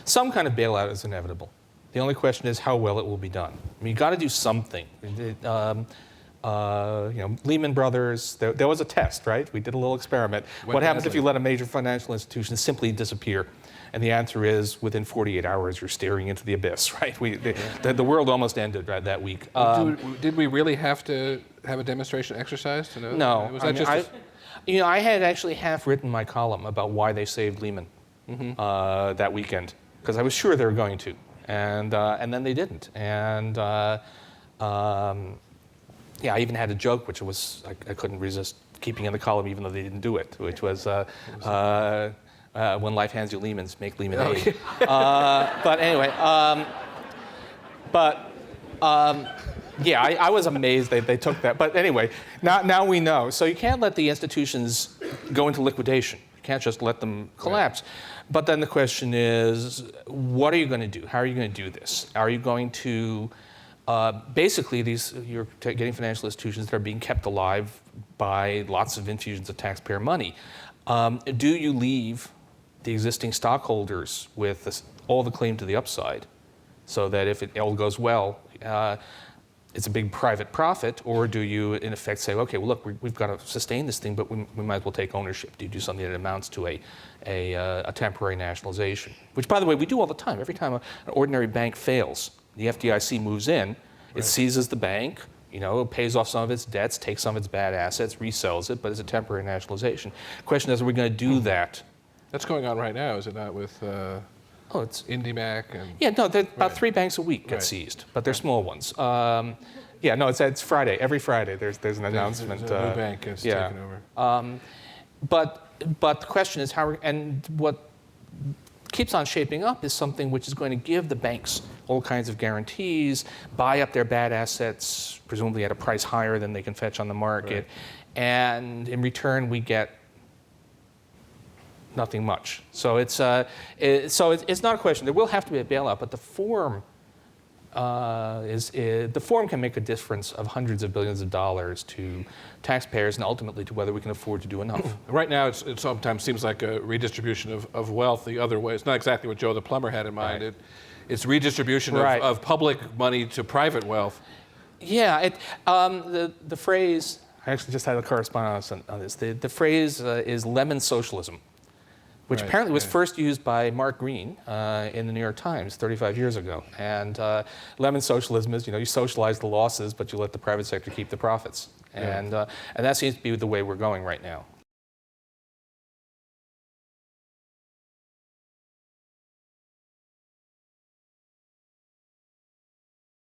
some kind of bailout is inevitable. The only question is how well it will be done. I mean, you got to do something. Lehman Brothers, there was a test, right? We did a little experiment. What happens if you let a major financial institution simply disappear? And the answer is, within 48 hours, you're staring into the abyss, right? The world almost ended right that week. Did we really have to have a demonstration exercise to know? No. Was that just I had actually half written my column about why they saved Lehman that weekend, because I was sure they were going to, and then they didn't. And I even had a joke, which was I couldn't resist keeping in the column, even though they didn't do it, which was when life hands you lemons, make lemonade. Okay. But anyway, I was amazed they took that. But anyway, now we know. So you can't let the institutions go into liquidation. You can't just let them collapse. Right. But then the question is, what are you going to do? How are you going to do this? Are you going to basically you're getting financial institutions that are being kept alive by lots of infusions of taxpayer money. Do you leave the existing stockholders with all the claim to the upside, so that if it all goes well, it's a big private profit, or do you in effect say, okay, well look, we've got to sustain this thing, but we might as well take ownership? Do you do something that amounts to a temporary nationalization? Which, by the way, we do all the time. Every time an ordinary bank fails, the FDIC moves in, it seizes the bank, pays off some of its debts, takes some of its bad assets, resells it, but it's a temporary nationalization. The question is, are we going to do that? That's going on right now, is it not, with it's IndyMac? And about 3 banks a week get seized, but they're small ones. It's Friday. Every Friday there's an announcement. There's a new bank has taken over. But the question is what keeps on shaping up is something which is going to give the banks all kinds of guarantees, buy up their bad assets, presumably at a price higher than they can fetch on the market, and in return we get nothing much. So it's not a question. There will have to be a bailout, but the form can make a difference of hundreds of billions of dollars to taxpayers and ultimately to whether we can afford to do enough. Right now, it sometimes seems like a redistribution of wealth the other way. It's not exactly what Joe the plumber had in mind. Right. It's redistribution of public money to private wealth. Yeah, the phrase, I actually just had a correspondence on this. The phrase is lemon socialism, which apparently was first used by Mark Green in the New York Times 35 years ago. And lemon socialism is, you socialize the losses, but you let the private sector keep the profits. And that seems to be the way we're going right now.